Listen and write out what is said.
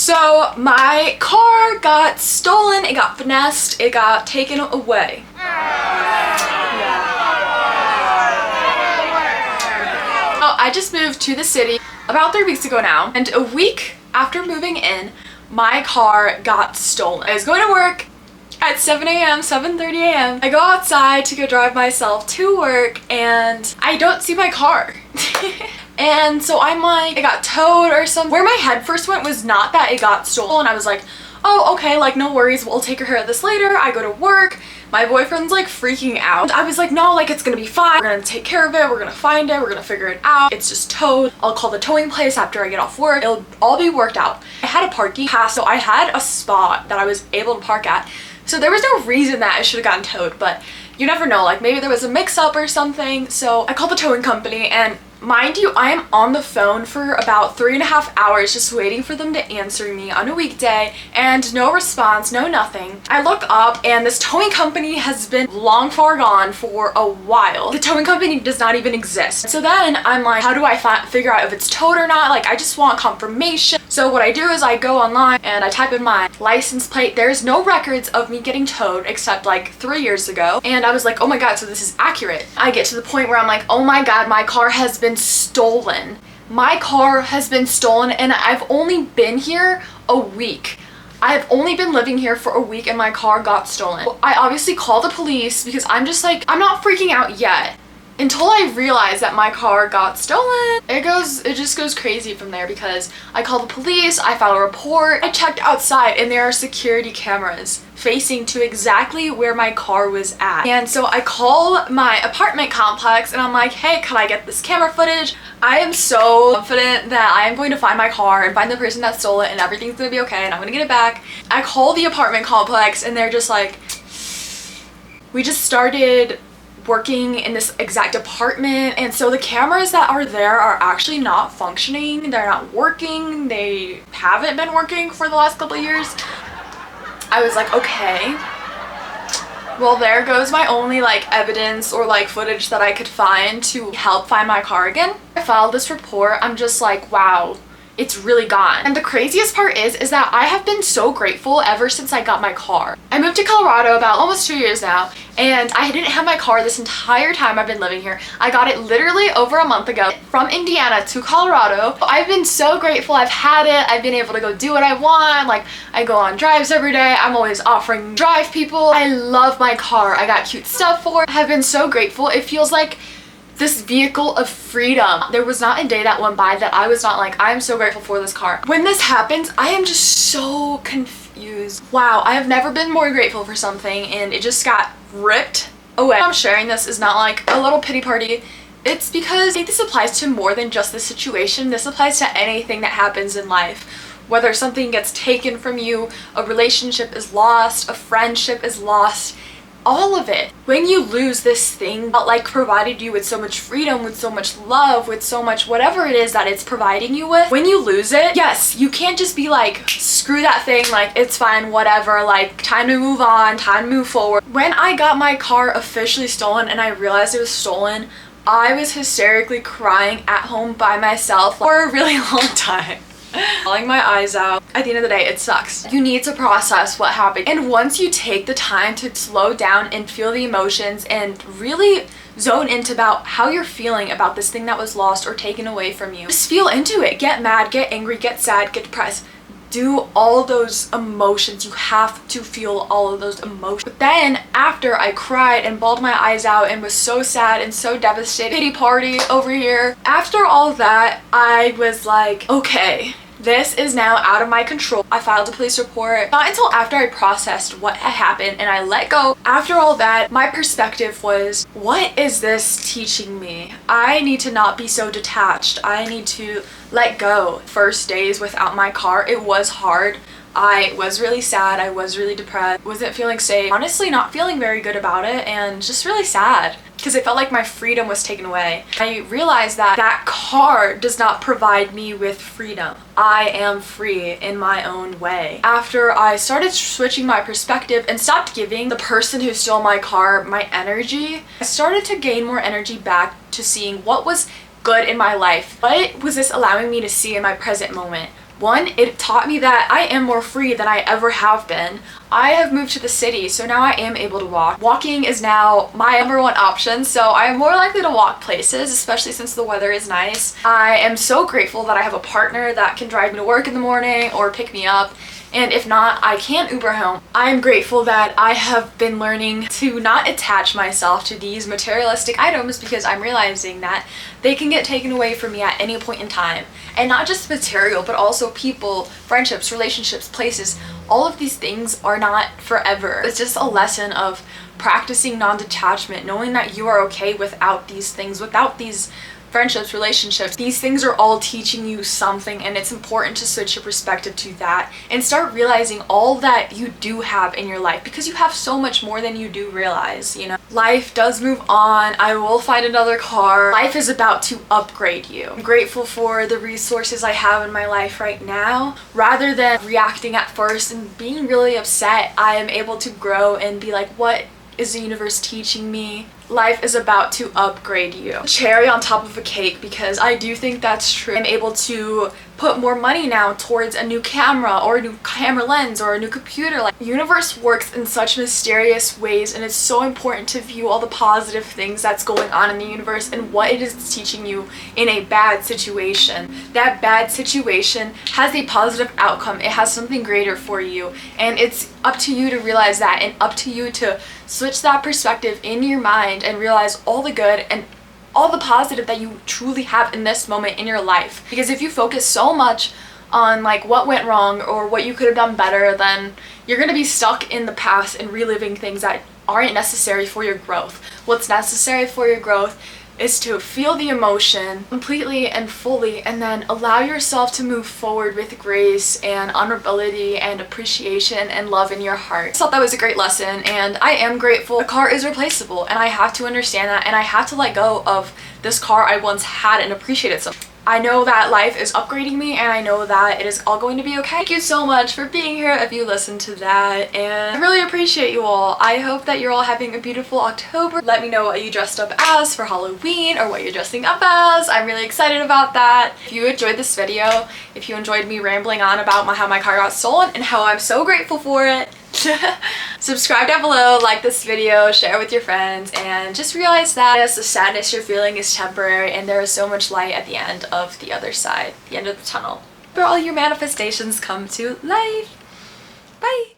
So my car got stolen, it got finessed, it got taken away. Oh, I just moved to the city about 3 weeks ago now, and a week after moving in, my car got stolen. I was going to work at 7 a.m., 7:30 a.m. I go outside to go drive myself to work and I don't see my car. And so I'm like, it got towed or something. Where my head first went was not that it got stolen. I was like, oh, okay, like no worries, we'll take care of this later. I go to work. My boyfriend's like freaking out. I was like, no, like it's gonna be fine. We're gonna take care of it. We're gonna find it. We're gonna figure it out. It's just towed. I'll call the towing place after I get off work. It'll all be worked out. I had a parking pass, so I had a spot that I was able to park at. So there was no reason that it should have gotten towed, but you never know, like maybe there was a mix-up or something. So I called the towing company, and mind you, I am on the phone for about 3.5 hours just waiting for them to answer me on a weekday, and no response, no nothing. I look up and this towing company has been long far gone for a while. The towing company does not even exist. So then I'm like, how do I figure out if it's towed or not? Like I just want confirmation. So what I do is I go online and I type in my license plate. There's no records of me getting towed except like 3 years ago. And I was like, oh my god, so this is accurate. I get to the point where I'm like, oh my god, my car has been stolen. My car has been stolen and I've only been here a week. I've only been living here for a week and my car got stolen. I obviously called the police because I'm just like, I'm not freaking out yet. Until I realized that my car got stolen. It just goes crazy from there because I called the police, I filed a report, I checked outside and there are security cameras facing to exactly where my car was at. And so I call my apartment complex and I'm like, hey, can I get this camera footage? I am so confident that I am going to find my car and find the person that stole it and everything's gonna be okay and I'm gonna get it back. I call the apartment complex and they're just like, we just started working in this exact apartment, and so the cameras that are there are actually not functioning. They're not working. They haven't been working for the last couple of years. I was like, okay, well, there goes my only like evidence or like footage that I could find to help find my car again. I filed this report. I'm just like, wow, it's really gone. And the craziest part is that I have been so grateful ever since I got my car. I moved to Colorado about almost 2 years now, and I didn't have my car this entire time I've been living here. I got it literally over a month ago from Indiana to Colorado. I've been so grateful. I've had it. I've been able to go do what I want. Like I go on drives every day. I'm always offering to drive people. I love my car. I got cute stuff for it. I've been so grateful. It feels like this vehicle of freedom. There was not a day that went by that I was not like, I'm so grateful for this car. When this happens, I am just so confused. Wow, I have never been more grateful for something and it just got ripped away. I'm sharing this is not like a little pity party. It's because I think this applies to more than just this situation. This applies to anything that happens in life. Whether something gets taken from you, a relationship is lost, a friendship is lost, all of it. When you lose this thing that like provided you with so much freedom, with so much love, with so much whatever it is that it's providing you with, when you lose it, yes, you can't just be like, screw that thing, like it's fine, whatever, like time to move on, time to move forward. When I got my car officially stolen and I realized it was stolen, I was hysterically crying at home by myself for a really long time. Bawling my eyes out. At the end of the day, it sucks. You need to process what happened. And once you take the time to slow down and feel the emotions and really zone into about how you're feeling about this thing that was lost or taken away from you, just feel into it. Get mad, get angry, get sad, get depressed. Do all those emotions. You have to feel all of those emotions. But then after I cried and bawled my eyes out and was so sad and so devastated, pity party over here. After all that, I was like, okay, this is now out of my control. I filed a police report. Not until after I processed what had happened and I let go. After all that, my perspective was, what is this teaching me? I need to not be so detached. I need to let go. First days without my car, it was hard. I was really sad. I was really depressed. Wasn't feeling safe. Honestly, not feeling very good about it and just really sad, because it felt like my freedom was taken away. I realized that that car does not provide me with freedom. I am free in my own way. After I started switching my perspective and stopped giving the person who stole my car my energy, I started to gain more energy back to seeing what was good in my life. What was this allowing me to see in my present moment? One, it taught me that I am more free than I ever have been. I have moved to the city, so now I am able to walk. Walking is now my number one option, so I am more likely to walk places, especially since the weather is nice. I am so grateful that I have a partner that can drive me to work in the morning or pick me up. And if not, I can Uber home. I am grateful that I have been learning to not attach myself to these materialistic items because I'm realizing that they can get taken away from me at any point in time. And not just material, but also people, friendships, relationships, places. All of these things are not forever. It's just a lesson of practicing non-detachment, knowing that you are okay without these things, without these friendships, relationships. These things are all teaching you something, and it's important to switch your perspective to that and start realizing all that you do have in your life, because you have so much more than you do realize, you know. Life does move on. I will find another car. Life is about to upgrade you. I'm grateful for the resources I have in my life right now. Rather than reacting at first and being really upset, I am able to grow and be like, what is the universe teaching me? Life is about to upgrade you. Cherry on top of a cake, because I do think that's true. I'm able to put more money now towards a new camera or a new camera lens or a new computer. Like, the universe works in such mysterious ways, and it's so important to view all the positive things that's going on in the universe and what it is teaching you in a bad situation. That bad situation has a positive outcome. It has something greater for you, and it's up to you to realize that, and up to you to switch that perspective in your mind and realize all the good and all the positive that you truly have in this moment in your life. Because if you focus so much on like what went wrong or what you could have done better, then you're gonna be stuck in the past and reliving things that aren't necessary for your growth. What's necessary for your growth is to feel the emotion completely and fully, and then allow yourself to move forward with grace and honorability and appreciation and love in your heart. I thought that was a great lesson, and I am grateful. A car is replaceable, and I have to understand that, and I have to let go of this car I once had and appreciate it so. I know that life is upgrading me, and I know that it is all going to be okay. Thank you so much for being here if you listened to that, and I really appreciate you all. I hope that you're all having a beautiful October. Let me know what you dressed up as for Halloween or what you're dressing up as. I'm really excited about that. If you enjoyed this video, if you enjoyed me rambling on about how my car got stolen and how I'm so grateful for it, subscribe down below, like this video, share with your friends, and just realize that the sadness you're feeling is temporary, and there is so much light at the end of the other side, the end of the tunnel, where all your manifestations come to life. Bye!